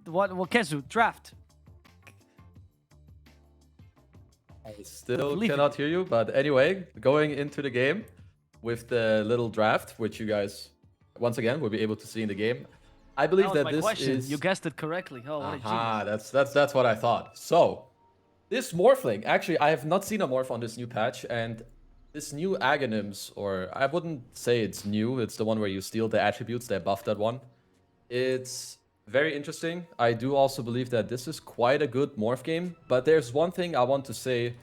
What Kezu? Draft. I still cannot hear you, but anyway, going into the game with the little draft, which you guys, once again, will be able to see in the game. I believe That was that my this question. is... You guessed it correctly. Oh, what a genius. That's what I thought. So, this morphling, actually, I have not seen a morph on this new patch, and this new Aghanims, or I wouldn't say it's new, it's the one where you steal the attributes, they buffed that one. It's very interesting. I do also believe that this is quite a good morph game, but there's one thing I want to say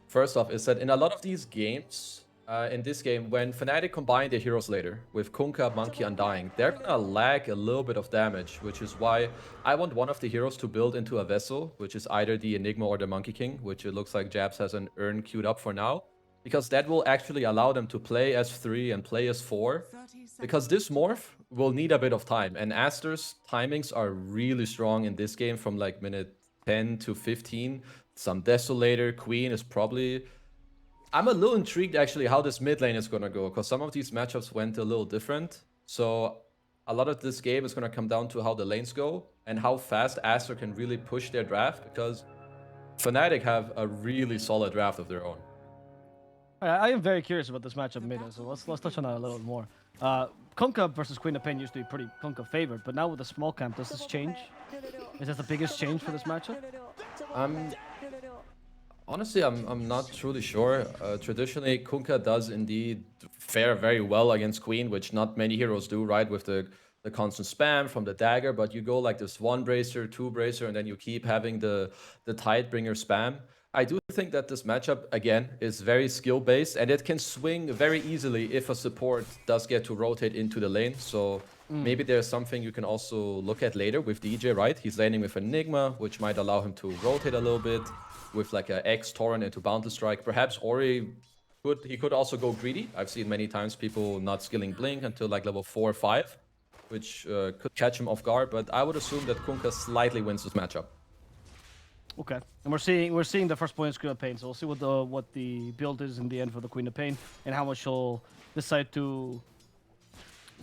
first off, is that in a lot of these games, in this game, when Fnatic combine their heroes later with Kunkka, Monkey, Undying, they're gonna lag a little bit of damage, which is why I want one of the heroes to build into a vessel, which is either the Enigma or the Monkey King, which it looks like Jabs has an urn queued up for now, because that will actually allow them to play as 3 and play as 4, because this morph will need a bit of time, and Aster's timings are really strong in this game from like minute 10 to 15. Some Desolator, Queen is probably... I'm a little intrigued actually how this mid lane is going to go, because some of these matchups went a little different. So a lot of this game is going to come down to how the lanes go and how fast Aster can really push their draft, because Fnatic have a really solid draft of their own. I am very curious about this matchup mid, so let's touch on that a little bit more. Kunkka versus Queen of Pain used to be pretty Kunkka favored, but now with the small camp, does this change? Is that the biggest change for this matchup? Honestly, I'm not truly sure. Traditionally, Kunkka does indeed fare very well against Queen, which not many heroes do, right? With the constant spam from the dagger, but you go like this 1 bracer, 2 bracer, and then you keep having the Tidebringer spam. I do think that this matchup, again, is very skill-based, and it can swing very easily if a support does get to rotate into the lane. So maybe there's something you can also look at later with DJ, right? He's laning with Enigma, which might allow him to rotate a little bit with like a X Torrent into Boundless Strike. Perhaps Ori could also go greedy. I've seen many times people not skilling Blink until like level 4 or 5, which could catch him off guard. But I would assume that Kunkka slightly wins this matchup. Okay, and we're seeing the first point is Queen of Pain, so we'll see what the build is in the end for the Queen of Pain and how much she'll decide to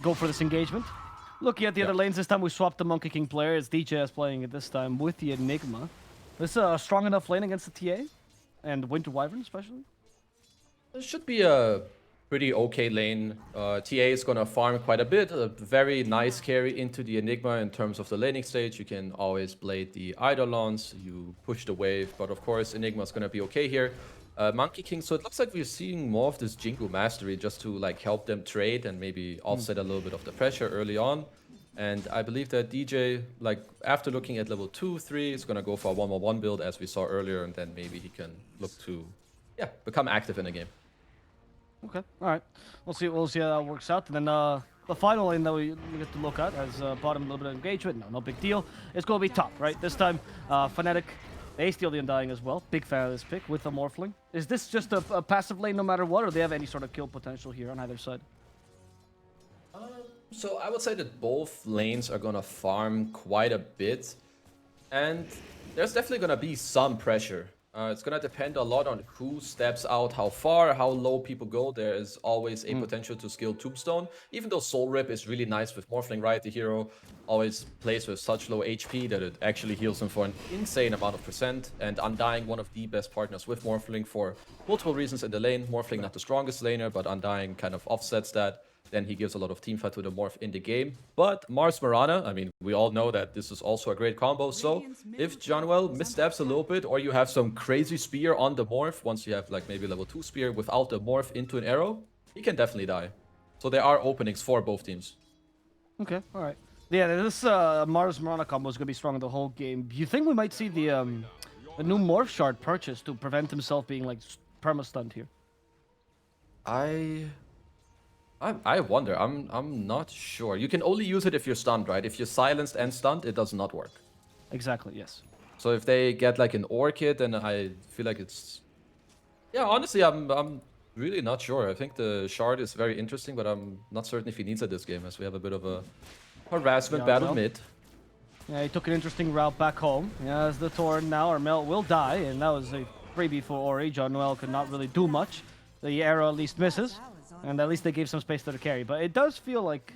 go for this engagement. Looking at the other lanes, this time we swapped the Monkey King player. It's DJS playing it this time with the Enigma. This is a strong enough lane against the TA and Winter Wyvern especially. This should be a pretty okay lane. TA is gonna farm quite a bit. A very nice carry into the Enigma in terms of the laning stage. You can always blade the Eidolons, you push the wave, but of course Enigma is gonna be okay here. Monkey King, so it looks like we're seeing more of this Jingu mastery just to like help them trade and maybe offset a little bit of the pressure early on. And I believe that DJ, like after looking at level 2, 3, is gonna go for a 1-1 build as we saw earlier, and then maybe he can look to become active in the game. Okay, all right. We'll see how that works out. And then the final lane that we get to look at as bottom, a little bit of engagement. No big deal. It's going to be top, right? This time, Fnatic, they steal the Undying as well. Big fan of this pick with the Morphling. Is this just a passive lane no matter what, or do they have any sort of kill potential here on either side? So I would say that both lanes are going to farm quite a bit. And there's definitely going to be some pressure. It's going to depend a lot on who steps out, how far, how low people go. There is always a potential to skill Tombstone. Even though Soul Rip is really nice with Morphling, right? The hero always plays with such low HP that it actually heals him for an insane amount of percent. And Undying, one of the best partners with Morphling for multiple reasons in the lane. Morphling not the strongest laner, but Undying kind of offsets that. Then he gives a lot of teamfight to the Morph in the game. But Mars Mirana, I mean, we all know that this is also a great combo. So if Johnwell missteps a little bit, or you have some crazy spear on the Morph, once you have like maybe level 2 spear without the Morph into an arrow, he can definitely die. So there are openings for both teams. Okay, all right. Yeah, this Mars Mirana combo is going to be strong the whole game. Do you think we might see the new Morph Shard purchased to prevent himself being like perma-stunned here? I wonder. I'm not sure. You can only use it if you're stunned, right? If you're silenced and stunned, it does not work. Exactly, yes. So if they get like an Orchid, then I feel like it's... Yeah, honestly, I'm really not sure. I think the Shard is very interesting, but I'm not certain if he needs it this game, as we have a bit of a harassment battle mid. Yeah, he took an interesting route back home. Yeah, as the Torrent now, or Mel will die, and that was a freebie for Ori. John Noel could not really do much. The arrow at least misses. And at least they gave some space to the carry. But it does feel like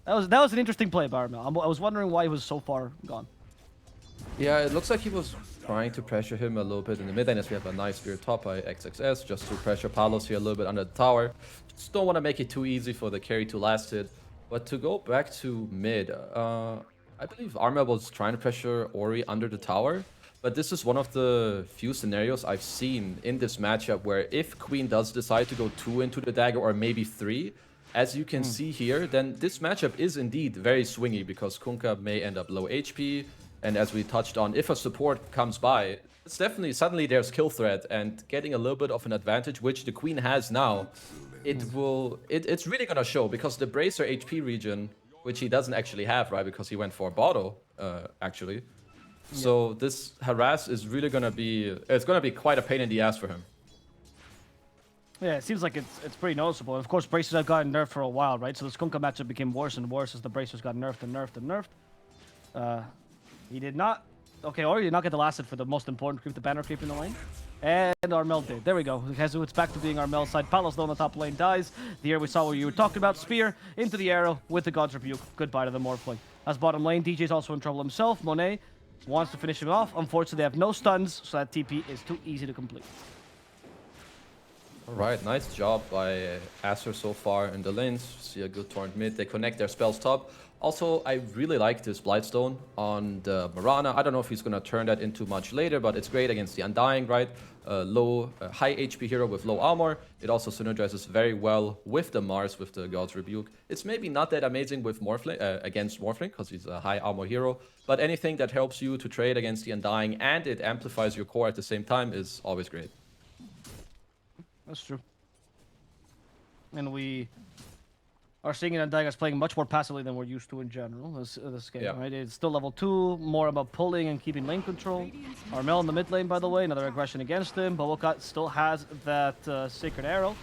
That was an interesting play by Armel. I was wondering why he was so far gone. Yeah, it looks like he was trying to pressure him a little bit in the mid lane as we have a nice spear top by XXS just to pressure Palos here a little bit under the tower. Just don't want to make it too easy for the carry to last hit. But to go back to mid, I believe Armel was trying to pressure Ori under the tower. But this is one of the few scenarios I've seen in this matchup where if Queen does decide to go 2 into the dagger or maybe 3, as you can see here, then this matchup is indeed very swingy because Kunkka may end up low HP. And as we touched on, if a support comes by, it's definitely suddenly there's kill threat and getting a little bit of an advantage, which the Queen has now. It's really gonna show because the Bracer HP region, which he doesn't actually have, right? Because he went for Bottle, actually. So this harass is really gonna be, it's gonna be quite a pain in the ass for him. Yeah, it seems like it's pretty noticeable. And of course, bracers have gotten nerfed for a while, right? So the Kunkka matchup became worse and worse as the bracers got nerfed and nerfed and nerfed. He did not. Okay, Ori did not get the last hit for the most important creep, the banner creep in the lane. And Armel did. There we go. It's back to being Armel's side. Palos though on the top lane dies. The air we saw what you were talking about. Spear into the arrow with the God's Rebuke. Goodbye to the Morphling. As bottom lane, DJ's also in trouble himself. Monet wants to finish him off. Unfortunately, they have no stuns, so that TP is too easy to complete. Alright, nice job by Aster so far in the lanes. See a good torrent mid. They connect their spells top. Also, I really like this Blightstone on the Mirana. I don't know if he's going to turn that into much later, but it's great against the Undying, right? High HP hero with low armor. It also synergizes very well with the Mars, with the God's Rebuke. It's maybe not that amazing with Morphling, against Morphling, because he's a high armor hero. But anything that helps you to trade against the Undying and it amplifies your core at the same time is always great. That's true. And we are seeing Undying playing much more passively than we're used to in general this game, right? It's still level 2, more about pulling and keeping lane control. Armel in the mid lane, by the way, another aggression against him. Bobokat still has that Sacred Arrow.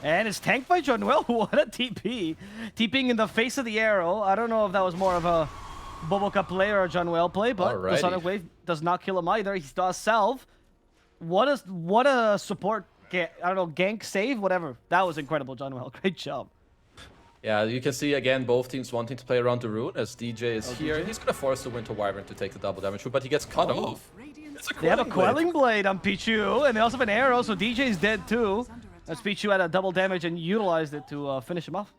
And it's tanked by Junwell. What a TP. TPing in the face of the arrow. I don't know if that was more of a Bobokat play or a Junwell play, but the Sonic Wave does not kill him either. He does salve. What a support, I don't know, gank save, whatever. That was incredible, Junwell. Great job. Yeah, you can see again both teams wanting to play around the rune as DJ is here. DJ? He's gonna force the Winter Wyvern to take the double damage, but he gets cut off. They have a Quelling Blade on Pichu, and they also have an arrow, so DJ's dead too. As Pichu had a double damage and utilized it to finish him off.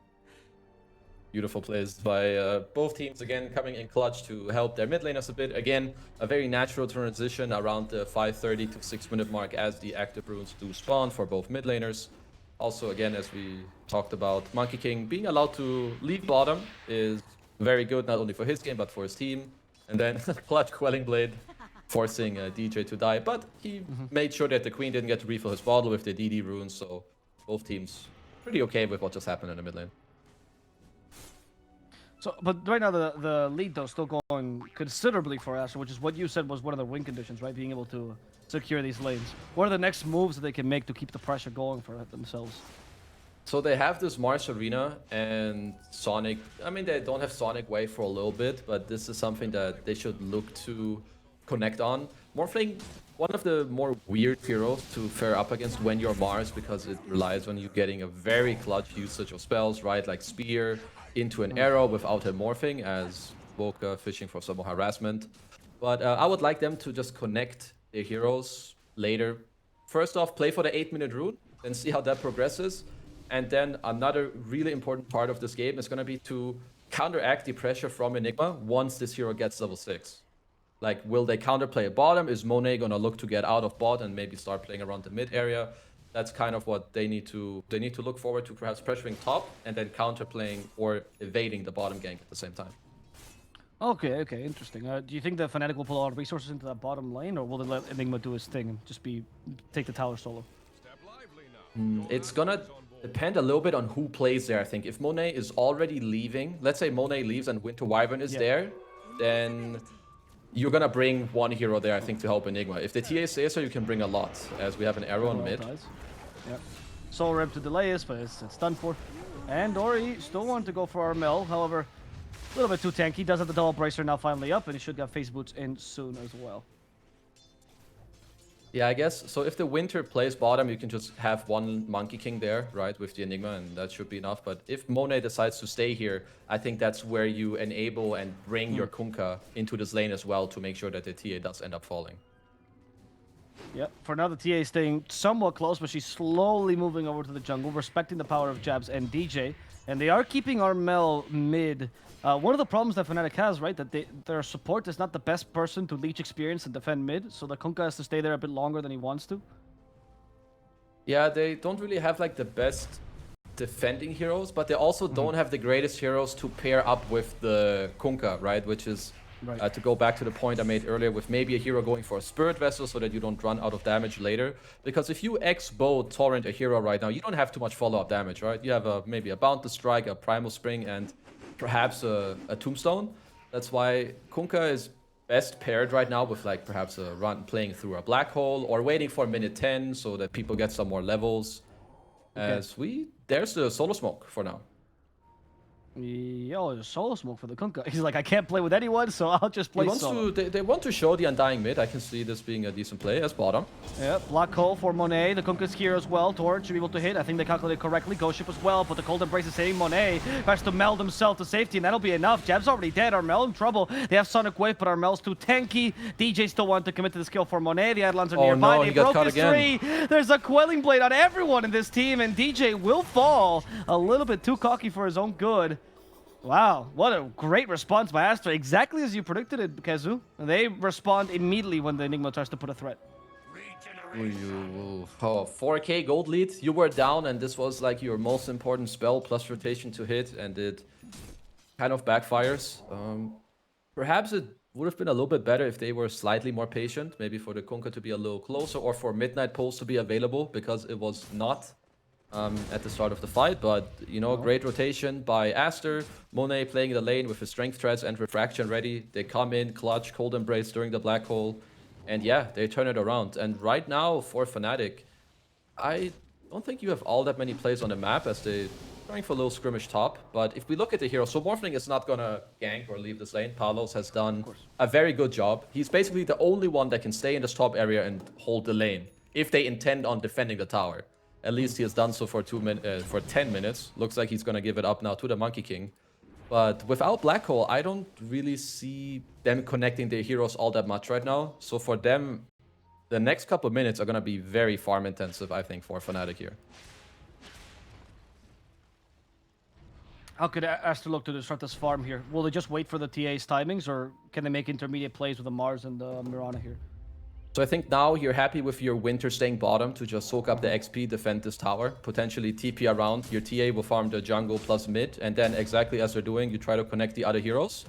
Beautiful plays by both teams again coming in clutch to help their mid laners a bit. Again, a very natural transition around the 5:30 to 6-minute mark as the active runes do spawn for both mid laners. Also, again, as we talked about, Monkey King being allowed to leave bottom is very good, not only for his game, but for his team. And then clutch Quelling Blade, forcing DJ to die. But he made sure that the Queen didn't get to refill his bottle with the DD runes, so both teams pretty okay with what just happened in the mid lane. So, but right now the lead though still going considerably for Aster, which is what you said was one of the win conditions, right? Being able to secure these lanes. What are the next moves that they can make to keep the pressure going for themselves? So they have this Mars Arena and Sonic. I mean, they don't have Sonic Wave for a little bit, but this is something that they should look to connect on. Morphling, one of the more weird heroes to fare up against when you're Mars, because it relies on you getting a very clutch usage of spells, right? Like Spear into an arrow without him morphing, as Boca fishing for some more harassment. But I would like them to just connect their heroes later. First off, play for the 8-minute rune, then see how that progresses. And then another really important part of this game is going to be to counteract the pressure from Enigma once this hero gets level 6. Like, will they counterplay a bottom? Is Monet going to look to get out of bot and maybe start playing around the mid area? That's kind of what they need to look forward to, perhaps pressuring top and then counterplaying or evading the bottom gank at the same time. Okay, interesting. Do you think that Fnatic will put a lot of resources into that bottom lane, or will they let Enigma do his thing and just take the tower solo? It's gonna depend a little bit on who plays there, I think. If Monet is already leaving, let's say Monet leaves and Winter Wyvern is there, then you're gonna bring one hero there, I think, to help Enigma. If the TA stays there, you can bring a lot, as we have an arrow on mid. Yeah. Soul Rip to delay us, but it's done for. And Ori still wanted to go for Armel, however, a little bit too tanky. Does have the double bracer now finally up, and he should get face boots in soon as well. Yeah, I guess. So if the Winter plays bottom, you can just have one Monkey King there, right, with the Enigma, and that should be enough. But if Monet decides to stay here, I think that's where you enable and bring your Kunkka into this lane as well to make sure that the TA does end up falling. Yep. For now, the TA is staying somewhat close, but she's slowly moving over to the jungle, respecting the power of Jabs and DJ. And they are keeping Armel mid. One of the problems that Fnatic has, right, that their support is not the best person to leech experience and defend mid, so the Kunkka has to stay there a bit longer than he wants to. Yeah, they don't really have like the best defending heroes, but they also don't have the greatest heroes to pair up with the Kunkka, right? Which is to go back to the point I made earlier with maybe a hero going for a Spirit Vessel so that you don't run out of damage later. Because if you X-bow Torrent a hero right now, you don't have too much follow-up damage, right? You have maybe a Boundless Strike, a Primal Spring, and perhaps a Tombstone. That's why Kunkka is best paired right now with like perhaps a run playing through a Black Hole or waiting for minute 10 so that people get some more levels. There's the Solo Smoke for now. Yo, there's solo smoke for the Kunkka. He's like, I can't play with anyone, so I'll just play solo. They want to show the Undying mid. I can see this being a decent play as bottom. Yeah, Black Hole for Monet. The Kunkka's here as well. Torrent should be able to hit. I think they calculated correctly. Ghost Ship as well, but the Cold Embrace is hitting Monet. Has to meld himself to safety, and that'll be enough. Jab's already dead. Armel in trouble. They have Sonic Wave, but Armel's too tanky. DJ still want to commit to the skill for Monet. The Adlans are nearby. No, they broke his tree. There's a Quelling Blade on everyone in this team, and DJ will fall. A little bit too cocky for his own good. Wow, what a great response by Aster. Exactly as you predicted it, Kazu. They respond immediately when the Enigma tries to put a threat. 4k gold lead. You were down, and this was like your most important spell plus rotation to hit, and it kind of backfires. Perhaps it would have been a little bit better if they were slightly more patient, maybe for the Kunkka to be a little closer, or for Midnight Pulse to be available, because it was not at the start of the fight. But, you know, great rotation by Aster. Monet playing the lane with his Strength Threads and Refraction ready. They come in, clutch, Cold Embrace during the Black Hole. And yeah, they turn it around. And right now, for Fnatic, I don't think you have all that many plays on the map as they're trying for a little skirmish top. But if we look at the hero, so Morphling is not going to gank or leave this lane. Palos has done a very good job. He's basically the only one that can stay in this top area and hold the lane if they intend on defending the tower. At least he has done so for 10 minutes. Looks like he's going to give it up now to the Monkey King. But without Black Hole, I don't really see them connecting their heroes all that much right now. So for them, the next couple of minutes are going to be very farm intensive, I think, for Fnatic here. How could Aster look to disrupt this farm here? Will they just wait for the TA's timings, or can they make intermediate plays with the Mars and the Mirana here? So I think now you're happy with your Winter staying bottom to just soak up the XP, defend this tower, potentially TP around. Your TA will farm the jungle plus mid, and then exactly as they're doing, you try to connect the other heroes.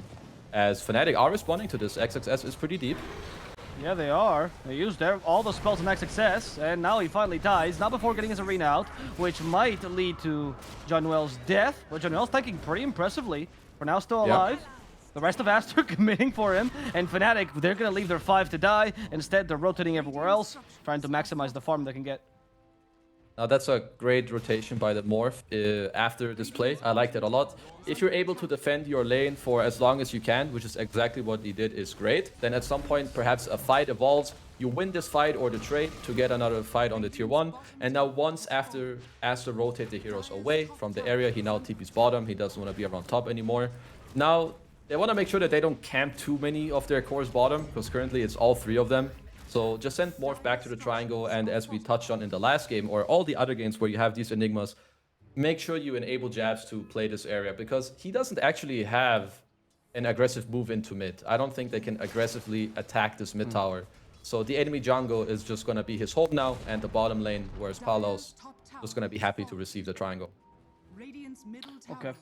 As Fnatic are responding to this, XXS is pretty deep. Yeah, they are. They used all the spells in XXS, and now he finally dies, not before getting his arena out, which might lead to Januel's death. But Januel's tanking pretty impressively. For now, still alive. Yep. The rest of Aster committing for him, and Fnatic, they're going to leave their 5 to die. Instead, they're rotating everywhere else, trying to maximize the farm they can get. Now, that's a great rotation by the Morph after this play. I like that a lot. If you're able to defend your lane for as long as you can, which is exactly what he did, is great. Then at some point, perhaps a fight evolves. You win this fight or the trade to get another fight on the tier 1. And now once after Aster rotate the heroes away from the area, he now TP's bottom. He doesn't want to be around top anymore. Now, they want to make sure that they don't camp too many of their cores bottom, because currently it's all 3 of them. So just send Morph back to the triangle, and as we touched on in the last game, or all the other games where you have these Enigmas, make sure you enable Jabs to play this area, because he doesn't actually have an aggressive move into mid. I don't think they can aggressively attack this mid tower. So the enemy jungle is just going to be his home now, and the bottom lane, whereas Palos is going to be happy to receive the triangle. Okay.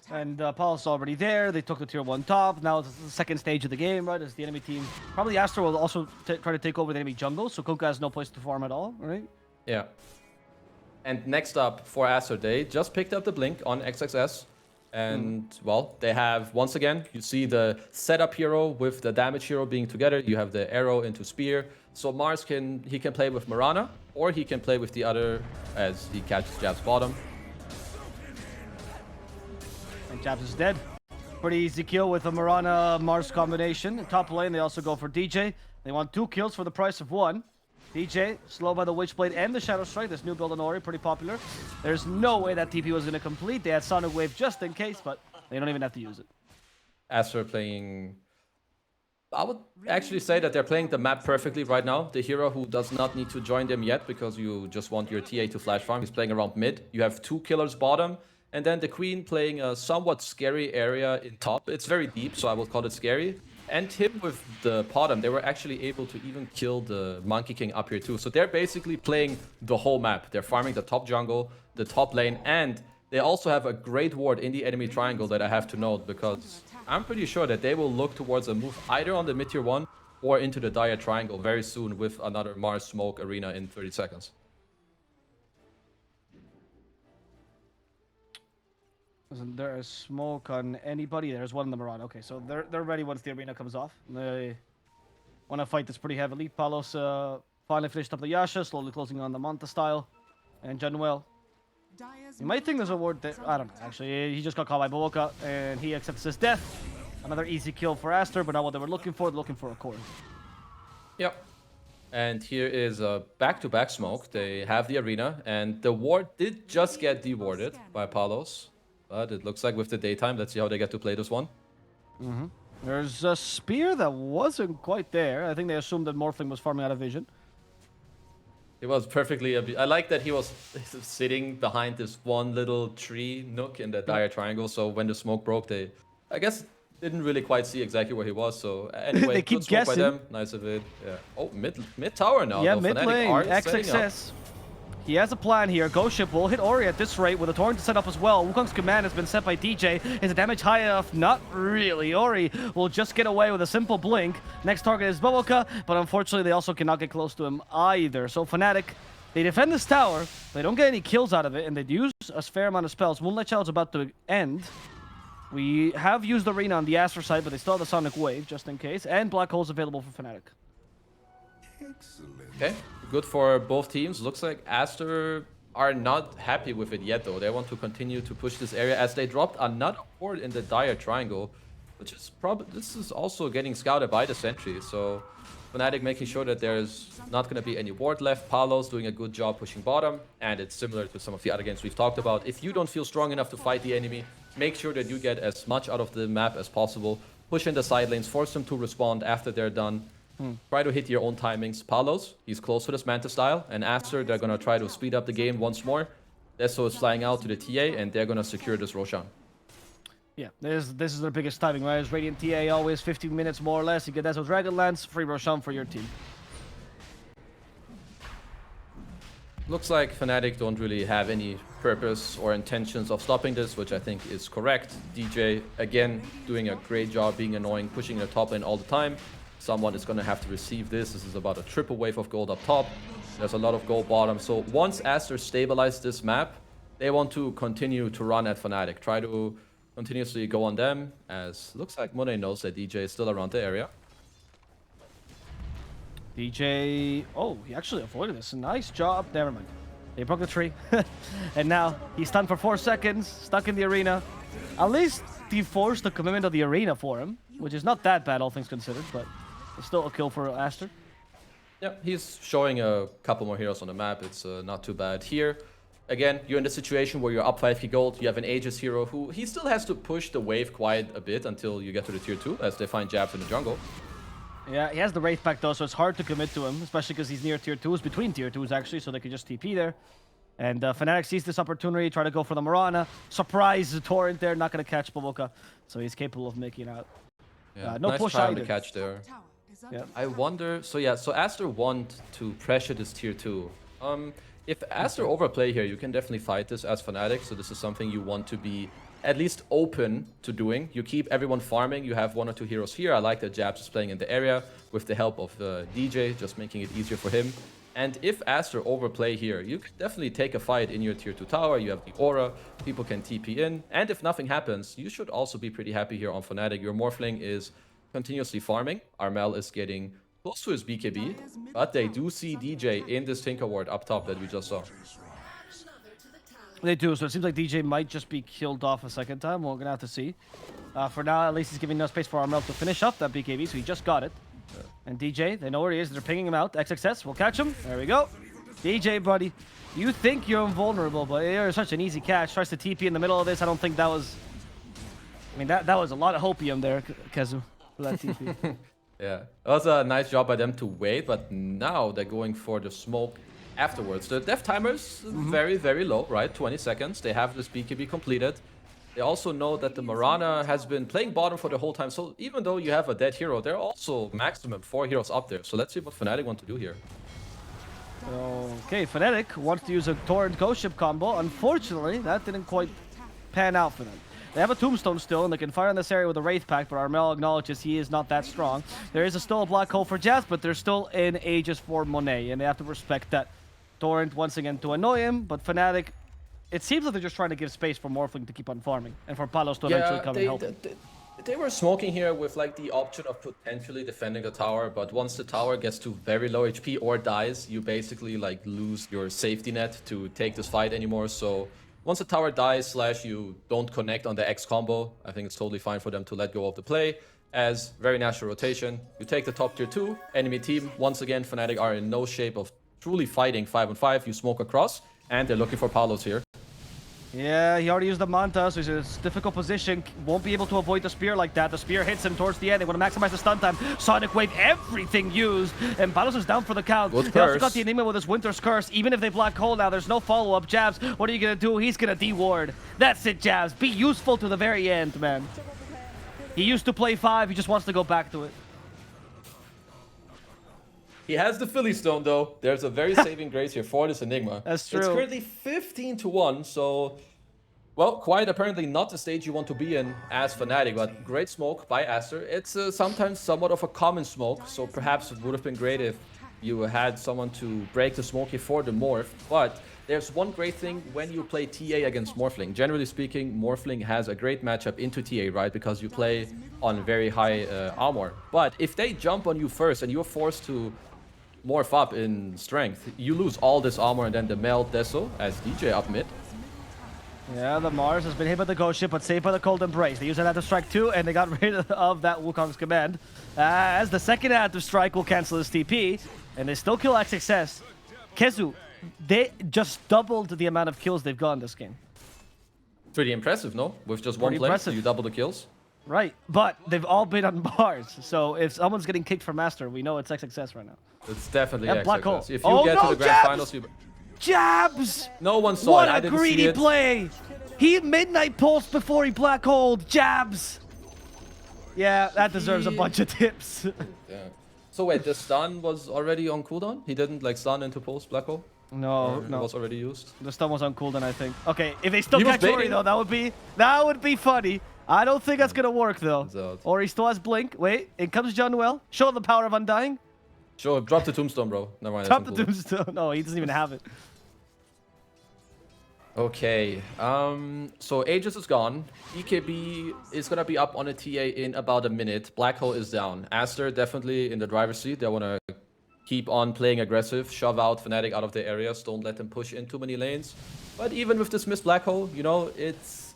And Paul's already there. They took the tier 1 top. Now it's the second stage of the game, right? As the enemy team... Probably Aster will also try to take over the enemy jungle, so Kunkka has no place to farm at all, right? Yeah. And next up for Aster, they just picked up the Blink on XXS. And, well, they have, once again, you see the setup hero with the damage hero being together. You have the arrow into spear. So Mars can play with Mirana, or he can play with the other as he catches Jab's bottom. And Jabs is dead. Pretty easy kill with the Mirana-Mars combination. Top lane, they also go for DJ. They want 2 kills for the price of 1. DJ, slow by the Witchblade and the Shadow Strike. This new build on Ori, pretty popular. There's no way that TP was going to complete. They had Sonic Wave just in case, but they don't even have to use it. Aster playing... I would actually say that they're playing the map perfectly right now. The hero who does not need to join them yet because you just want your TA to flash farm. He's playing around mid. You have 2 killers bottom. And then the Queen playing a somewhat scary area in top. It's very deep, so I would call it scary. And him with the bottom, they were actually able to even kill the Monkey King up here too. So they're basically playing the whole map. They're farming the top jungle, the top lane, and they also have a great ward in the enemy triangle that I have to note, because I'm pretty sure that they will look towards a move either on the mid tier 1 or into the Dire triangle very soon with another Mars smoke arena in 30 seconds. Isn't there a smoke on anybody? There's one in the Mirage. Okay, so they're ready once the arena comes off. They want to fight this pretty heavily. Palos finally finished up the Yasha, slowly closing on the Manta style. And Junwell. You might think there's a ward there. I don't know, actually. He just got caught by Bowoka, and he accepts his death. Another easy kill for Aster, but not what they were looking for. They're looking for a core. Yep. And here is a back-to-back smoke. They have the arena, and the ward did just get dewarded by Palos. But it looks like with the daytime, let's see how they get to play this one. There's a spear that wasn't quite there. I think they assumed that Morphling was farming out of vision. It was perfectly... I like that he was sitting behind this one little tree nook in the Dire triangle. So when the smoke broke, they, I guess, didn't really quite see exactly where he was. So anyway, they keep good smoke guessing. by them. Nice of it. Yeah. Oh, mid tower now. Yeah, though. mid Fnatic lane. are X setting up. success. He has a plan here. Ghost Ship will hit Ori at this rate with a Torrent to set up as well. Wukong's command has been set by DJ. Is the damage high enough? Not really. Ori will just get away with a simple blink. Next target is Bowoka, but unfortunately they also cannot get close to him either. So Fnatic, they defend this tower. They don't get any kills out of it, and they use a fair amount of spells. Moonlight Child's about to end. We have used Arena on the Aster side, but they still have the Sonic Wave, just in case. And Black Hole's available for Fnatic. Okay, good for both teams. Looks like Aster are not happy with it yet, though. They want to continue to push this area as they dropped another ward in the Dire triangle, which is probably... This is also getting scouted by the sentry, so... Fnatic making sure that there's not going to be any ward left. Palos doing a good job pushing bottom, and it's similar to some of the other games we've talked about. If you don't feel strong enough to fight the enemy, make sure that you get as much out of the map as possible. Push in the side lanes, force them to respond after they're done. Try to hit your own timings. Palos, he's close to this Manta style, and Aster, they're going to try to speed up the game once more. Deso is flying out to the TA, and they're going to secure this Roshan. Yeah, this is their biggest timing, right? It's Radiant TA always 15 minutes more or less. You get Deso Dragonlance, free Roshan for your team. Looks like Fnatic don't really have any purpose or intentions of stopping this, which I think is correct. DJ, again, doing a great job being annoying, pushing the top lane all the time. Someone is going to have to receive this. This is about a triple wave of gold up top. There's a lot of gold bottom. So once Aster stabilizes this map, they want to continue to run at Fnatic. Try to continuously go on them, as looks like Monet knows that DJ is still around the area. DJ... Oh, he actually avoided this. Nice job. Never mind. They broke the tree. And now he's stunned for 4 seconds, stuck in the arena. At least he forced the commitment of the arena for him, which is not that bad, all things considered, but it's still a kill for Aster. Yeah, he's showing a couple more heroes on the map. It's not too bad here. Again, you're in the situation where you're up 5k gold. You have an Aegis hero who he still has to push the wave quite a bit until you get to the tier 2 as they find jabs in the jungle. Yeah, he has the Wraith pack though, so it's hard to commit to him, especially because he's near tier 2s, between tier 2s actually, so they could just TP there. And Fnatic sees this opportunity, try to go for the Mirana. Surprise, the Torrent there, not going to catch Bowoka, so he's capable of making out. Yeah, no nice push try on either. the catch there. Yeah. I wonder, so Aster want to pressure this tier 2. If Aster overplay here, you can definitely fight this as Fnatic, so this is something you want to be at least open to doing. You keep everyone farming, you have 1 or 2 heroes here. I like that Jabs is playing in the area with the help of DJ, just making it easier for him. And if Aster overplay here, you can definitely take a fight in your tier 2 tower. You have the aura, people can TP in, and if nothing happens, you should also be pretty happy here on Fnatic. Your Morphling is continuously farming. Armel is getting close to his BKB, but they do see DJ in this Tinker Ward up top that we just saw. They do, so it seems like DJ might just be killed off a second time. We're going to have to see. For now, at least he's giving enough space for Armel to finish up that BKB, so he just got it. And DJ, they know where he is. They're pinging him out. XXS will catch him. There we go. DJ, buddy. You think you're invulnerable, but you're such an easy catch. Tries to TP in the middle of this. I don't think that was... I mean, that was a lot of hopium there, Kezu, for that TP. Yeah, that was a nice job by them to wait, but now they're going for the smoke afterwards. The death timer's very, very low, right? 20 seconds. They have this BKB completed. They also know that the Mirana has been playing bottom for the whole time, so even though you have a dead hero, there are also maximum 4 heroes up there. So let's see what Fnatic want to do here. Okay, Fnatic wants to use a Torrent Ghost Ship combo. Unfortunately, that didn't quite pan out for them. They have a Tombstone still, and they can fire in this area with a Wraith Pact, but Armel acknowledges he is not that strong. There is still a Black Hole for Jazz, but they're still in Aegis for Monet, and they have to respect that. Torrent once again to annoy him, but Fnatic, it seems like they're just trying to give space for Morphling to keep on farming, and for Palos to eventually come and help him. They were smoking here with like the option of potentially defending the tower, but once the tower gets to very low HP or dies, you basically like lose your safety net to take this fight anymore. So once the tower dies / you don't connect on the X combo, I think it's totally fine for them to let go of the play. As very natural rotation, you take the top tier 2 enemy team. Once again, Fnatic are in no shape of truly fighting 5-on-5. You smoke across, and they're looking for Palos here. Yeah, he already used the Manta, so he's in a difficult position. Won't be able to avoid the spear like that. The spear hits him towards the end. They want to maximize the stun time. Sonic Wave, everything used. And Palos is down for the count. They also got the Enigma with his Winter's Curse. Even if they Black Hole now, there's no follow-up. Jabs, what are you going to do? He's going to de-ward. That's it, Jabs. Be useful to the very end, man. He used to play 5. He just wants to go back to it. He has the Philly Stone, though. There's a very saving grace here for this Enigma. That's true. It's currently 15-1, so... Well, quite apparently not the stage you want to be in as Fnatic, but great smoke by Aster. It's sometimes somewhat of a common smoke, so perhaps it would have been great if you had someone to break the smoke here for the Morph. But there's one great thing when you play TA against Morphling. Generally speaking, Morphling has a great matchup into TA, right? Because you play on very high armor. But if they jump on you first and you're forced to morph up in strength, you lose all this armor, and then the Mel Deso as DJ up mid. Yeah, the Mars has been hit by the Ghost Ship, but saved by the Cold Embrace. They use an Adaptive Strike too, and they got rid of that Wukong's command. As the second Adaptive Strike will cancel his TP, and they still kill XXS. Kezu, they just doubled the amount of kills they've gotten this game. Pretty impressive, no? With just one play, you double the kills. Right, but they've all been on bars, so if someone's getting kicked from Master, we know it's XXS right now. It's definitely XXS. Black Hole. If you get to the grand finals, you... Jabs! No one saw it. I What a didn't greedy see it. play! He midnight pulsed before he black holed. Jabs! Yeah, that deserves a bunch of tips. Yeah. So wait, the stun was already on cooldown? He didn't like stun into pulse black hole? No, It no. was already used? The stun was on cooldown, I think. Okay, if they still He was catch Ori baiting. though, that would be funny. I don't think that's gonna work though. Or he still has Blink. Wait, in comes John Well. Show the power of Undying. Sure, drop the tombstone, bro. Never mind. Drop the Tombstone. No, he doesn't even have it. Okay, so Aegis is gone. EKB is gonna be up on a TA in about a minute. Black Hole is down. Aster definitely in the driver's seat. They wanna keep on playing aggressive, shove out Fnatic out of their areas, don't let them push in too many lanes. But even with this missed Black Hole, you know, it's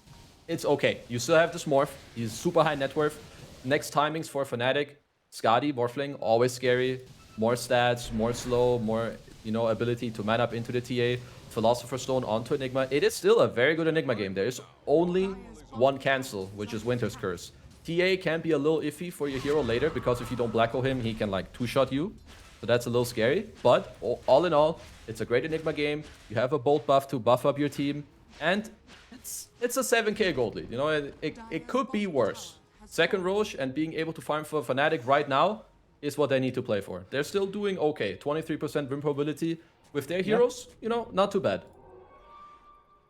okay. You still have this Morph. He's super high net worth. Next timings for Fnatic. Skadi, Morphling, always scary. More stats, more slow, more, you know, ability to man up into the TA. Philosopher's Stone onto Enigma. It is still a very good Enigma game. There is only one cancel, which is Winter's Curse. TA can be a little iffy for your hero later, because if you don't Black Hole him, he can like two-shot you. So that's a little scary. But all in all, it's a great Enigma game. You have a Bolt buff to buff up your team. And it's a 7k gold lead. You know, it could be worse. Second Roche and being able to farm for Fnatic right now is what they need to play for. They're still doing okay. 23% win probability. With their heroes, you know, not too bad.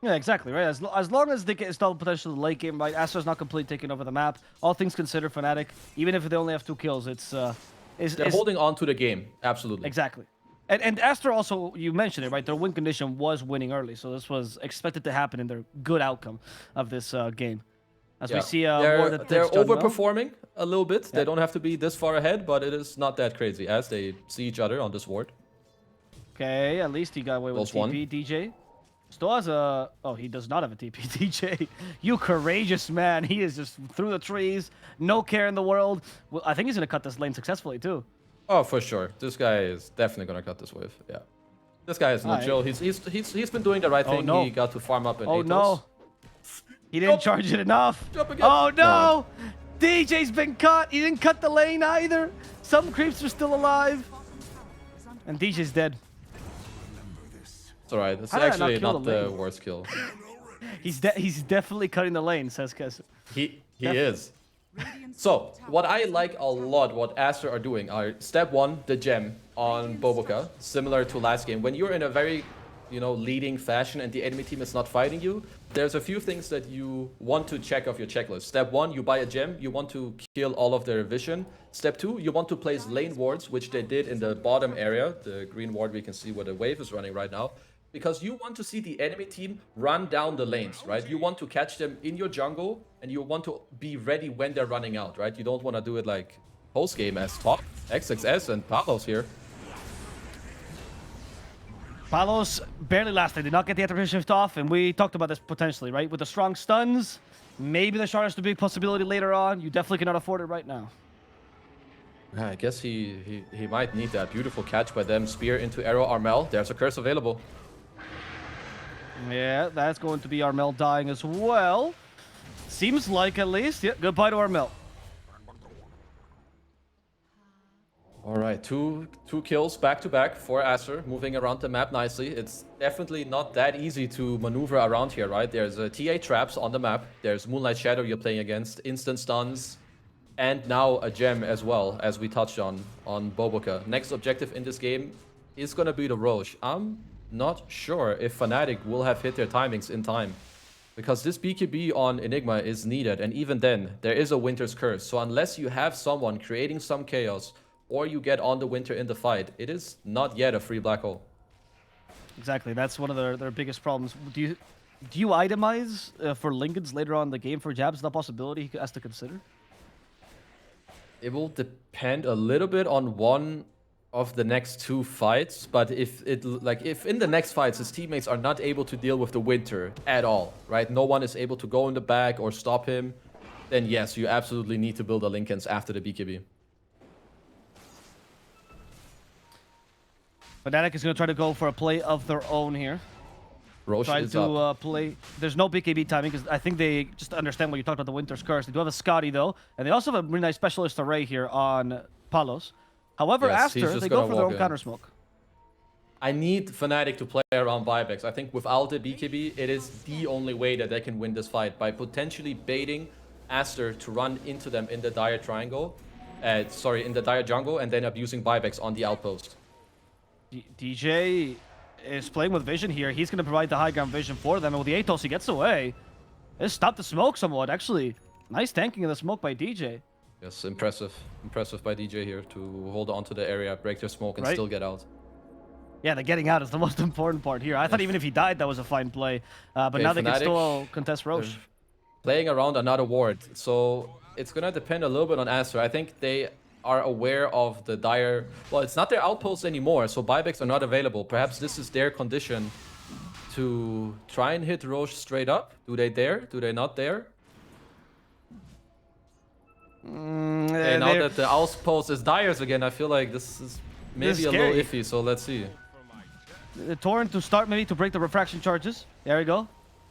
Yeah, exactly, right? As long as they get installed potential late game, right? Aster's not completely taking over the map. All things considered, Fnatic, even if they only have 2 kills, they're holding on to the game, absolutely. Exactly. And Aster also, you mentioned it, right? Their win condition was winning early, so this was expected to happen in their good outcome of this game. As we see more that they're overperforming a little bit. Yeah. They don't have to be this far ahead, but it is not that crazy as they see each other on this ward. Okay, at least he got away with TP. DJ still has a... Oh, he does not have a TP. DJ, you courageous man. He is just through the trees. No care in the world. Well, I think he's going to cut this lane successfully, too. Oh, for sure. This guy is definitely gonna cut this wave. Yeah. This guy is no Alright. chill. He's been doing the right thing. no. He got to farm up an Oh Atos. no. He didn't Jump. charge it enough. Jump again. Oh no! DJ's been cut. He didn't cut the lane either. Some creeps are still alive. And DJ's dead. It's alright. It's How did I not actually kill not the the lane? worst kill. He's definitely cutting the lane, says Kes. He is. So, what I like a lot, what Aster are doing are, step one, the gem on Boboka, similar to last game. When you're in a very, leading fashion and the enemy team is not fighting you, there's a few things that you want to check off your checklist. Step one, you buy a gem, you want to kill all of their vision. Step two, you want to place lane wards, which they did in the bottom area, the green ward we can see where the wave is running right now. Because you want to see the enemy team run down the lanes, right? You want to catch them in your jungle, and you want to be ready when they're running out, right? You don't want to do it like post-game as top, XXS, and Palos here. Palos barely lasted, did not get the activation shift off, and we talked about this potentially, right? With the strong stuns, maybe the shard is a big possibility later on. You definitely cannot afford it right now. I guess he might need that. Beautiful catch by them. Spear into arrow Armel. There's a curse available. Yeah, that's going to be Armel dying as well. Seems like at least. Yeah, goodbye to Armel. All right, two kills back to back for Aster, moving around the map nicely. It's definitely not that easy to maneuver around here, right? There's TA traps on the map. There's Moonlight Shadow you're playing against, instant stuns, and now a gem as well, as we touched on Boboka. Next objective in this game is gonna be the Roche. I'm not sure if Fnatic will have hit their timings in time, because this BKB on Enigma is needed, and even then, there is a Winter's Curse. So unless you have someone creating some chaos, or you get on the Winter in the fight, it is not yet a free black hole. Exactly, that's one of their biggest problems. Do you itemize for Lincolns later on in the game for jabs? Is that a possibility he has to consider? It will depend a little bit on one of the next two fights, but if in the next fights his teammates are not able to deal with the Winter at all, right? No one is able to go in the back or stop him, then yes, you absolutely need to build a Lincolns after the BKB. Fnatic is going to try to go for a play of their own here. Roche Try is to up. play. There's no BKB timing because I think they just understand what you talked about the Winter's Curse. They do have a Scotty though, and they also have a really nice specialist array here on Palos. However, Yes, he's Aster, just they go gonna for their walk own in. counter smoke. I need Fnatic to play around Vibex. I think without the BKB, it is the only way that they can win this fight, by potentially baiting Aster to run into them in the dire triangle. In the dire jungle, and then abusing Vibex on the outpost. DJ is playing with vision here. He's going to provide the high ground vision for them, and with the Atos, he gets away. It stopped the smoke somewhat, actually. Nice tanking of the smoke by DJ. Yes, impressive. Impressive by DJ here to hold on to the area, break their smoke, and Right. still get out. Yeah, the getting out is the most important part here. I thought even if he died, that was a fine play. But Okay, now they can Fnatic, still contest Roche. Playing around another ward, so it's gonna depend a little bit on Aster. I think they are aware of the dire... Well, it's not their outpost anymore, so buybacks are not available. Perhaps this is their condition to try and hit Roche straight up. Do they dare? Do they not dare? Okay, now that the outpost is Dyer's again, I feel like this is maybe a little iffy, so let's see. The Torrent to start, maybe to break the refraction charges. There we go.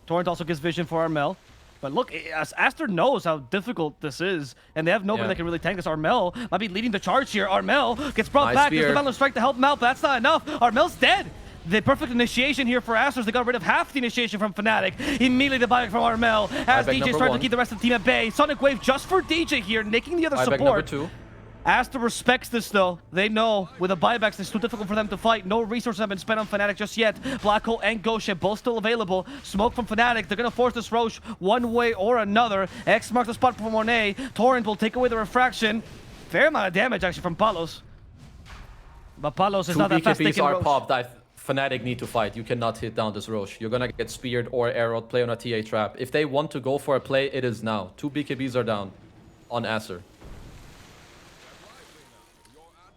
Torrent also gives vision for Armel. But look, Aster knows how difficult this is, and they have nobody that can really tank this. Armel might be leading the charge here. Armel gets brought back. There's the balance strike to help him out, but that's not enough. Armel's dead. The perfect initiation here for Aster. They got rid of half the initiation from Fnatic. Immediately the buyback from Armel. As DJ's trying to keep the rest of the team at bay. Sonic Wave just for DJ here, nicking the other support. Number 2. Aster respects this though. They know with the buybacks it's too difficult for them to fight. No resources have been spent on Fnatic just yet. Black Hole and Goshen both still available. Smoke from Fnatic. They're gonna force this Roche one way or another. X marks the spot for Monet. Torrent will take away the refraction. Fair amount of damage actually from Palos. But Palos is not that fast taking Roche. Popped. Fnatic need to fight. You cannot hit down this Roche. You're gonna get speared or arrowed. Play on a TA trap. If they want to go for a play, it is now. 2 BKBs are down on Aster.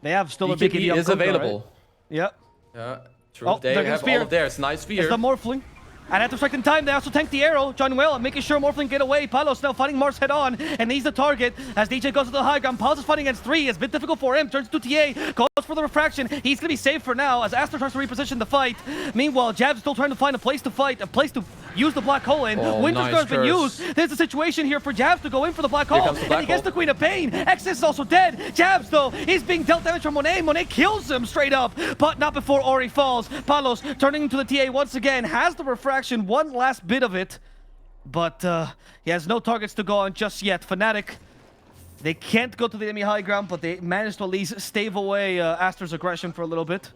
They have still BKB a BKB is available. Right? Yep. Yeah, true. Oh, they have all of theirs. Nice spear. It's the Morphling. And after strike in time, they also tank the arrow. John Well making sure Morphling get away. Palos now fighting Mars head on, and he's the target as DJ goes to the high ground. Palos is fighting against 3. It's a bit difficult for him. Turns to TA, goes for the refraction. He's gonna be safe for now as Aster tries to reposition the fight. Meanwhile, Jab's still trying to find a place to fight, a place to use the black hole in. Winter's nice Guard's been curse. used. There's a situation here for Jabs to go in for the black hole, comes the black and he gets hole. the Queen of Pain. Exis is also dead. Jabs, though, is being dealt damage from Monet. Monet kills him straight up, but not before Ori falls. Palos turning into the TA once again, has the refraction, one last bit of it, but he has no targets to go on just yet. Fnatic, they can't go to the enemy high ground, but they managed to at least stave away Aster's aggression for a little bit.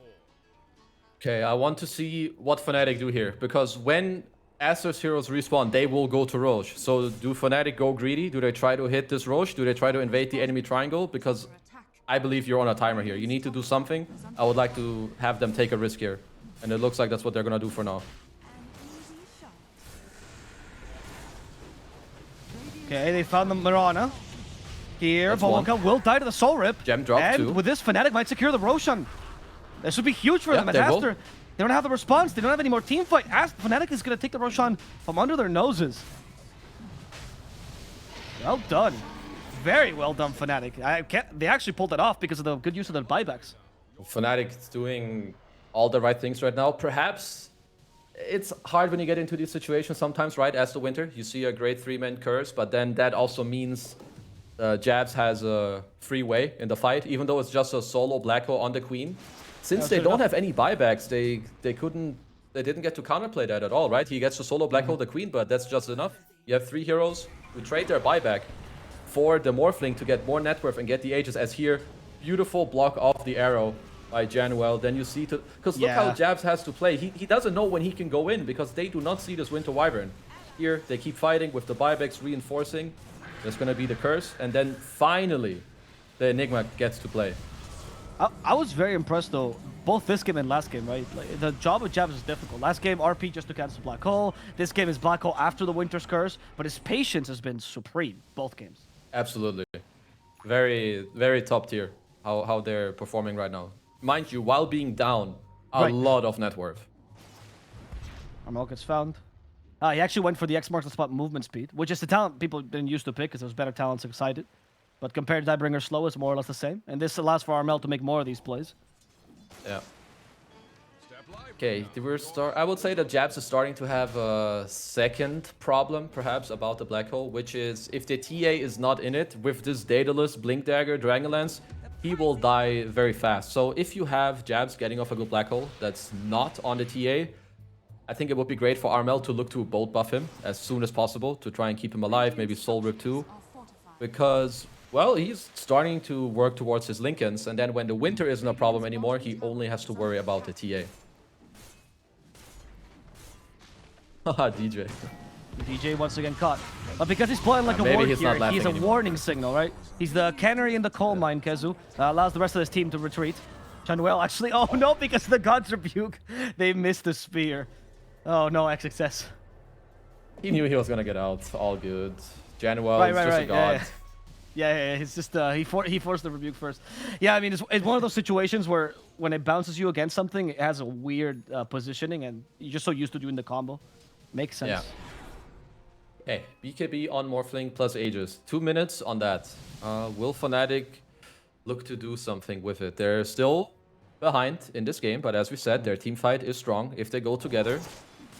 Okay, I want to see what Fnatic do here, because when Aster's heroes respawn, they will go to Roche. So do Fnatic go greedy? Do they try to hit this Roche? Do they try to invade the enemy triangle? Because I believe you're on a timer here. You need to do something. I would like to have them take a risk here. And it looks like that's what they're going to do for now. Okay, they found the Mirana. Here, That's one. Volonka will die to the Soul Rip. Gem drop, and too. with this, Fnatic might secure the Roshan. This would be huge for them. And they will. Aster, they don't have the response. They don't have any more team fight. Fnatic is going to take the Roshan from under their noses. Well done. Very well done, Fnatic. They actually pulled that off because of the good use of their buybacks. Fnatic is doing all the right things right now. Perhaps it's hard when you get into these situations sometimes, right? As the Winter, you see a great 3-man curse, but then that also means Jabs has a free way in the fight, even though it's just a solo black hole on the Queen. Since they don't have any buybacks, they didn't get to counterplay that at all, right? He gets to solo black hole the Queen, but that's just enough. You have 3 heroes who trade their buyback for the Morphling to get more net worth and get the Aegis, as here, beautiful block off the arrow by Januel. Then you see to, because look how Jabs has to play. He doesn't know when he can go in because they do not see this Winter Wyvern. Here they keep fighting with the buybacks reinforcing. There's gonna be the curse, and then finally the Enigma gets to play. I was very impressed though, both this game and last game, right? Like, the job of Jabs is difficult. Last game, RP just to cancel Black Hole. This game is Black Hole after the Winter's Curse, but his patience has been supreme, both games. Absolutely. Very, very top tier how they're performing right now. Mind you, while being down a lot of net worth. Armel gets found. He actually went for the X marks the spot movement speed, which is the talent people didn't used to pick because there was better talents excited. But compared to Tiebreaker slow, it's more or less the same. And this allows for Armel to make more of these plays. Yeah. Okay, I would say that Jabs is starting to have a second problem, perhaps, about the Black Hole, which is if the TA is not in it, with this Daedalus, Blink Dagger, Dragonlance, he will die very fast. So if you have Jabs getting off a good Black Hole that's not on the TA, I think it would be great for Armel to look to bolt buff him as soon as possible to try and keep him alive, maybe Soul Rip too. Because, well, he's starting to work towards his Lincolns, and then when the Winter isn't a problem anymore, he only has to worry about the TA. Haha, DJ. DJ once again caught. But because he's playing like a maybe ward he's here, not laughing he's a anymore. warning signal, right? He's the canary in the coal mine, Kezu. Allows the rest of his team to retreat. Chanuel actually, oh no, because of the God's Rebuke, they missed the spear. Oh no, XXS. He knew he was gonna get out. All good. Januel is just a god. Yeah, it's just he forced the rebuke first. Yeah, I mean it's one of those situations where when it bounces you against something, it has a weird positioning, and you're just so used to doing the combo. Makes sense. Yeah. Hey, BKB on Morphling plus Aegis. 2 minutes on that. Will Fnatic look to do something with it? They're still behind in this game, but as we said, their team fight is strong if they go together.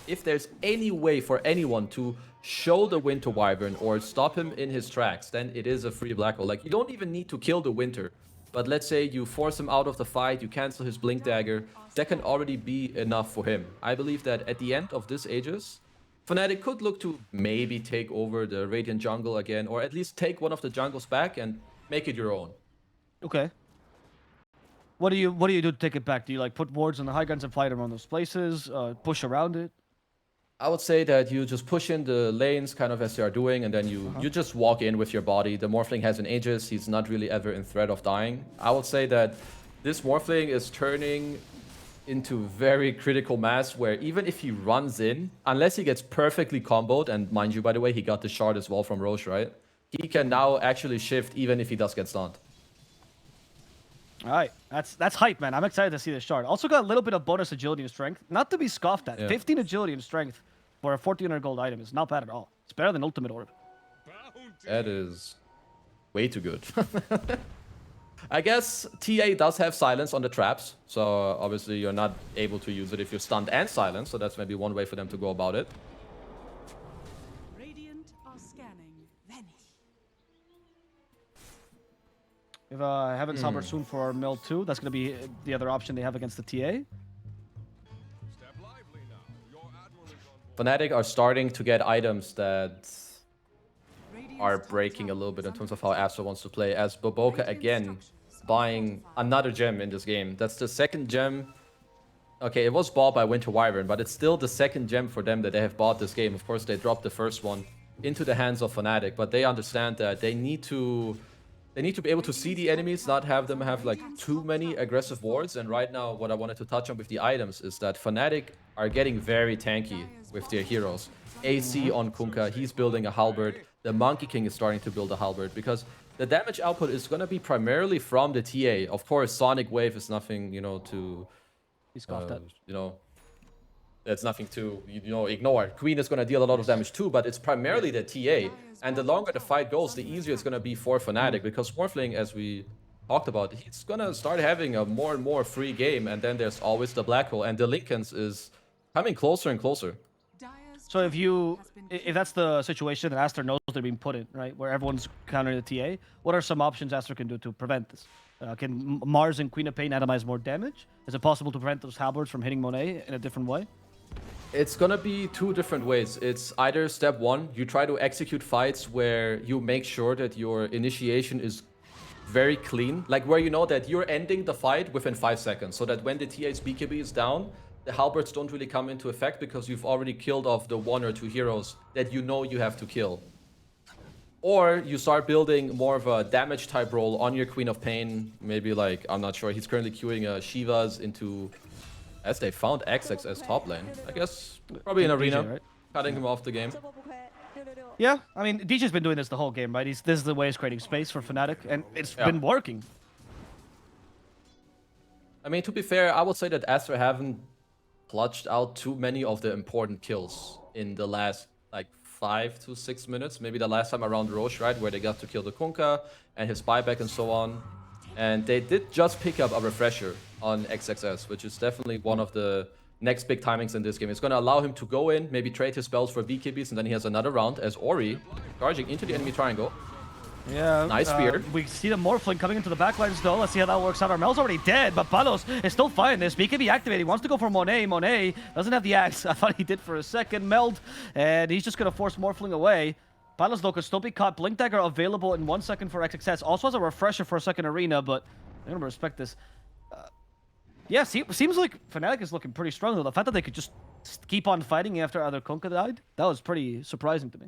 If there's any way for anyone to show the Winter Wyvern or stop him in his tracks, then it is a free Black Hole. Like, you don't even need to kill the Winter. But let's say you force him out of the fight, you cancel his Blink Dagger, that can already be enough for him. I believe that at the end of this Aegis, Fnatic could look to maybe take over the Radiant jungle again, or at least take one of the jungles back and make it your own. Okay. What do you do to take it back? Do you like put wards on the high guns and fight around those places? Push around it? I would say that you just push in the lanes kind of as they are doing, and then you just walk in with your body. The Morphling has an Aegis. He's not really ever in threat of dying. I would say that this Morphling is turning into very critical mass where even if he runs in, unless he gets perfectly comboed, and mind you, by the way, he got the shard as well from Roche, right? He can now actually shift even if he does get stunned. All right, that's hype, man. I'm excited to see this shard. Also got a little bit of bonus agility and strength. Not to be scoffed at. Yeah. 15 agility and strength for a 1400 gold item is not bad at all. It's better than Ultimate Orb. That is way too good. I guess TA does have silence on the traps, so obviously you're not able to use it if you're stunned and silenced, so that's maybe one way for them to go about it. Radiant are scanning. Venice. If Heaven's Halberd soon for Mill 2, that's going to be the other option they have against the TA. Fnatic are starting to get items that are breaking a little bit in terms of how Aster wants to play, as Boboka again buying another gem in this game. That's the second gem. Okay, it was bought by Winter Wyvern, but it's still the second gem for them that they have bought this game. Of course, they dropped the first one into the hands of Fnatic, but they understand that they need to be able to see the enemies, not have them have like too many aggressive wards. And right now, what I wanted to touch on with the items is that Fnatic are getting very tanky with their heroes. AC on Kunkka, he's building a halberd. The Monkey King is starting to build a halberd because the damage output is going to be primarily from the TA. Of course, Sonic Wave is nothing, you know, to... He scoffed at. You know, that's nothing to, ignore. Queen is going to deal a lot of damage too, but it's primarily the TA. And the longer the fight goes, the easier it's going to be for Fnatic, because Morphling, as we talked about, he's going to start having a more and more free game, and then there's always the Black Hole, and the Linken's is coming closer and closer. So if that's the situation that Aster knows they're being put in, right, where everyone's countering the TA, what are some options Aster can do to prevent this? Can Mars and Queen of Pain atomize more damage? Is it possible to prevent those halberds from hitting Monet in a different way? It's gonna be two different ways. It's either step one, you try to execute fights where you make sure that your initiation is very clean, like where you know that you're ending the fight within 5 seconds, so that when the TA's BKB is down, the halberds don't really come into effect because you've already killed off the 1 or 2 heroes that you know you have to kill. Or you start building more of a damage type role on your Queen of Pain, maybe like, I'm not sure, he's currently queuing Shivas into... As they found XXS top lane. I guess probably in arena, right? cutting him off the game. Yeah, I mean, DJ's been doing this the whole game, right? This is the way he's creating space for Fnatic, and it's been working. I mean, to be fair, I would say that Aster haven't clutched out too many of the important kills in the last, like, 5 to 6 minutes. Maybe the last time around Roche, right? Where they got to kill the Kunkka and his buyback and so on. And they did just pick up a refresher on XXS, which is definitely one of the next big timings in this game. It's going to allow him to go in, maybe trade his spells for BKBs, and then he has another round as Ori charging into the enemy triangle. Yeah. Nice spear. We see the Morphling coming into the backlines though. Let's see how that works out. Armel's already dead, but Palos is still fighting this. BKB activated. He wants to go for Monet. Monet doesn't have the axe. I thought he did for a second. Meld, and he's just going to force Morphling away. Palos though could still be caught. Blink Dagger available in 1 second for XXS. Also has a refresher for a second arena, but I'm going to respect this. Yeah, seems like Fnatic is looking pretty strong though. The fact that they could just keep on fighting after other Kunkka died, that was pretty surprising to me.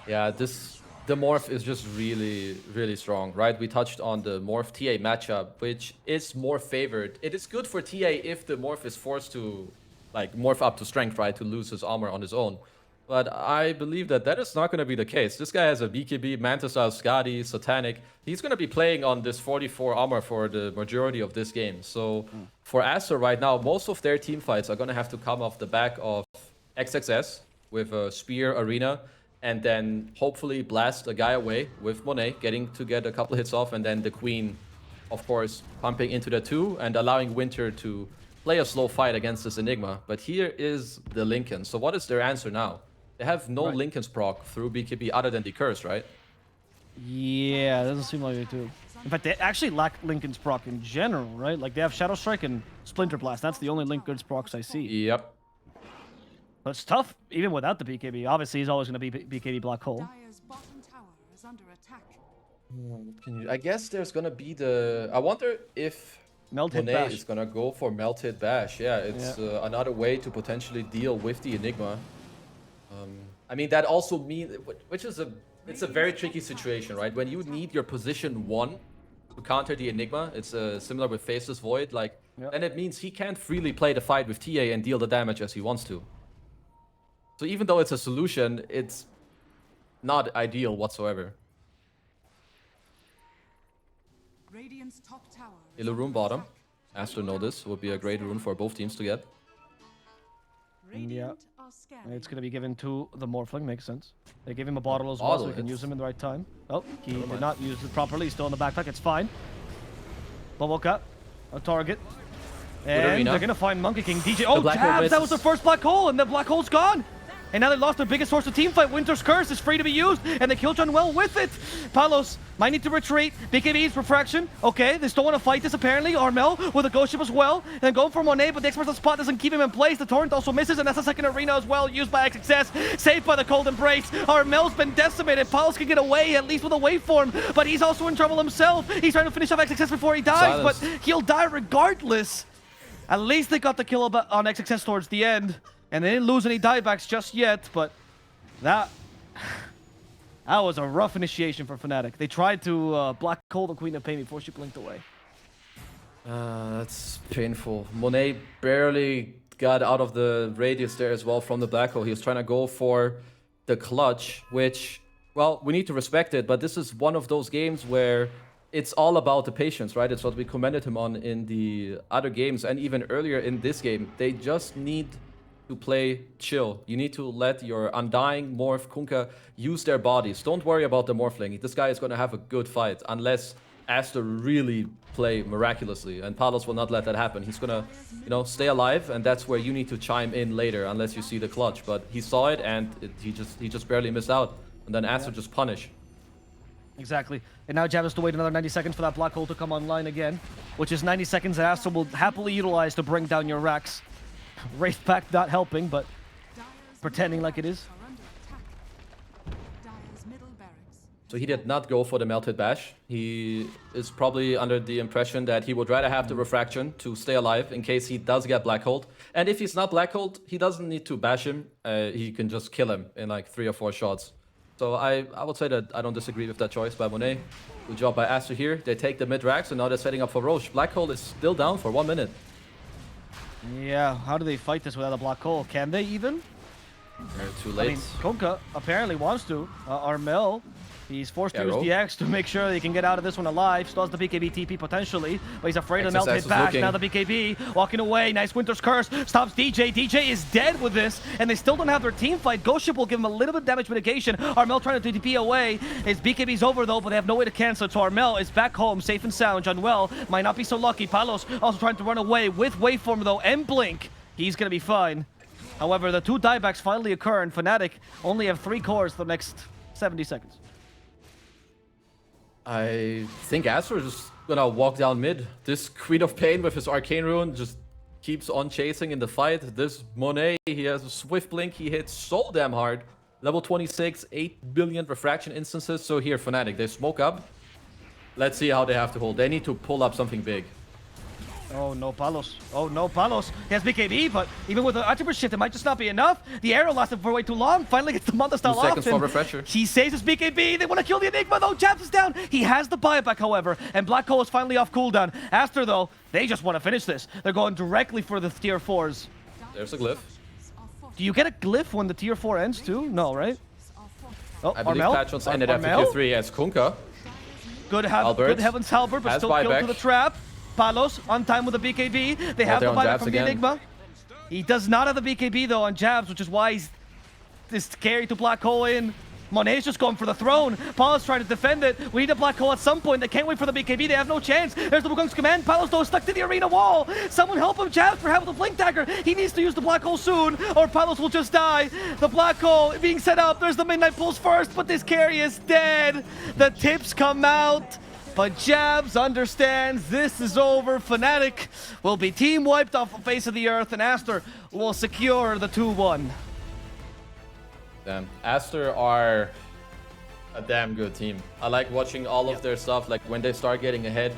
Yeah, the Morph is just really, really strong, right? We touched on the Morph TA matchup, which is more favored. It is good for TA if the Morph is forced to, like, morph up to strength, right? To lose his armor on his own. But I believe that that is not going to be the case. This guy has a BKB, Mantis-style, Skadi, Satanic. He's going to be playing on this 44 armor for the majority of this game. So for Aster right now, most of their team fights are going to have to come off the back of XXS with a Spear Arena, and then hopefully blast a guy away with Monet, getting to get a couple hits off, and then the Queen, of course, pumping into the 2 and allowing Winter to play a slow fight against this Enigma. But here is the Linken. So what is their answer now? They have no Linken's proc through BKB other than the Curse, right? Yeah, it doesn't seem like they do. In fact, they actually lack Linken's proc in general, right? Like, they have Shadow Strike and Splinter Blast. That's the only Linken's procs I see. Yep. But it's tough, even without the BKB. Obviously, he's always going to be BKB Black Hole. Dire's bottom tower is under attack. I guess there's going to be the... I wonder if Melted Monet Bash is going to go for Melted Bash. Yeah, it's another way to potentially deal with the Enigma. I mean, that also means... Which is it's a very tricky situation, right? When you need your position 1 to counter the Enigma, it's similar with Faceless Void, like, then it means he can't freely play the fight with TA and deal the damage as he wants to. So even though it's a solution, it's not ideal whatsoever. Radiant's top tower is Ill rune under bottom. attack. Aster know this. Would be a great rune for both teams to get. Radiant are are scanning. It's going to be given to the Morphling, makes sense. They give him a bottle as well, so he can It's- use him in the right time. Oh, he Never did mind. not use it properly. He's still in the backpack, it's fine. Bubble cut, a target. And arena. they're going to find Monkey King. DJ, oh, black hole Jabs, that was the misses. first black hole, and the black hole's gone. And now they lost their biggest source of team fight. Winter's Curse is free to be used, and they kill John well with it. Palos might need to retreat. BKB's refraction. Okay, they still want to fight this apparently. Armel with a ghost ship as well. And going for Monet, but the expert spot doesn't keep him in place. The torrent also misses, and that's a second arena as well, used by XXS. Saved by the cold embrace. Armel's been decimated. Palos can get away, at least with a waveform, but he's also in trouble himself. He's trying to finish off XXS before he dies, Silence. but he'll die regardless. At least they got the kill on XXS towards the end. And they didn't lose any diebacks just yet, but that was a rough initiation for Fnatic. They tried to black hole the Queen of Pain before she blinked away. That's painful. Monet barely got out of the radius there as well from the black hole. He was trying to go for the clutch, which, well, we need to respect it, but this is one of those games where it's all about the patience, right? It's what we commended him on in the other games and even earlier in this game. They just need to play chill. You need to let your Undying, Morph, Kunkka use their bodies. Don't worry about the Morphling. This guy is going to have a good fight unless Aster really play miraculously, and Palos will not let that happen. He's going to, you know, stay alive, and that's where you need to chime in later unless you see the clutch. But he saw it, and he just barely missed out, and then Aster just punish. Exactly. And now Jab has to wait another 90 seconds for that black hole to come online again, which is 90 seconds that Aster will happily utilize to bring down your racks. Wraith Pact not helping, but Dire's pretending middle like it is. barracks are under attack. Dire's middle barracks. So he did not go for the melted bash. He is probably under the impression that he would rather have the refraction to stay alive in case he does get black holed. And if he's not black holed, he doesn't need to bash him. He can just kill him in like 3 or 4 shots. So I would say that I don't disagree with that choice by Monet. Good job by Aster here. They take the mid racks, and now they're setting up for Roche. Black hole is still down for 1 minute. Yeah, how do they fight this without a black hole? Can they even? They're too I late. mean, Kunkka apparently wants to. Armel, he's forced to use Arrow. the X to make sure they can get out of this one alive. Still has the BKB TP potentially, but he's afraid of XSS melt hit is back. looking. Now the BKB walking away. Nice Winter's Curse stops DJ. DJ is dead with this, and they still don't have their team fight. Ghost Ship will give him a little bit of damage mitigation. Armel trying to TP away. His BKB's over though, but they have no way to cancel it. So Armel is back home, safe and sound. Junwell might not be so lucky. Palos also trying to run away with Waveform though, and Blink. He's gonna be fine. However, the 2 diebacks finally occur, and Fnatic only have 3 cores for the next 70 seconds. I think Aster is just gonna walk down mid. This Queen of Pain with his Arcane Rune just keeps on chasing in the fight. This Monet, he has a Swift Blink. He hits so damn hard. Level 26, 8 billion refraction instances. So here, Fnatic, they smoke up. Let's see how they have to hold. They need to pull up something big. Oh no, Palos. Oh no, Palos. He has BKB, but even with the attribute shift, it might just not be enough. The arrow lasted for way too long. Finally gets the Manta style 2 off. seconds for and refresher. He saves his BKB. They want to kill the Enigma though. Jabs is down. He has the buyback, however, and Black Hole is finally off cooldown. Aster though, they just want to finish this. They're going directly for the tier 4s. There's a glyph. Do you get a glyph when the tier 4 ends too? No, right? Oh, I believe Armel? patch ended after Armel? tier 3 as Kunkka. Good Albert heavens, Halbert, but has still killed buyback. to the trap. Palos on time with the BKB. They have the they're on buyback Jabs from the again. Enigma. He does not have the BKB though on Jabs, which is why he's scary to black hole in. Monet's just going for the throne. Palos trying to defend it. We need a black hole at some point. They can't wait for the BKB. They have no chance. There's the Wukong's command. Palos though stuck to the arena wall. Someone help him. Jabs perhaps with the blink dagger. He needs to use the black hole soon, or Palos will just die. The black hole being set up. There's the midnight pulse first, but this carry is dead. The tips come out. But Jabs understands this is over. Fnatic will be team wiped off the face of the earth, and Aster will secure the 2-1. Damn. Aster are a damn good team. I like watching all of their stuff. Like when they start getting ahead,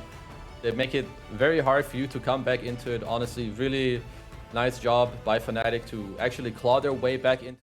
they make it very hard for you to come back into it. Honestly, really nice job by Fnatic to actually claw their way back in.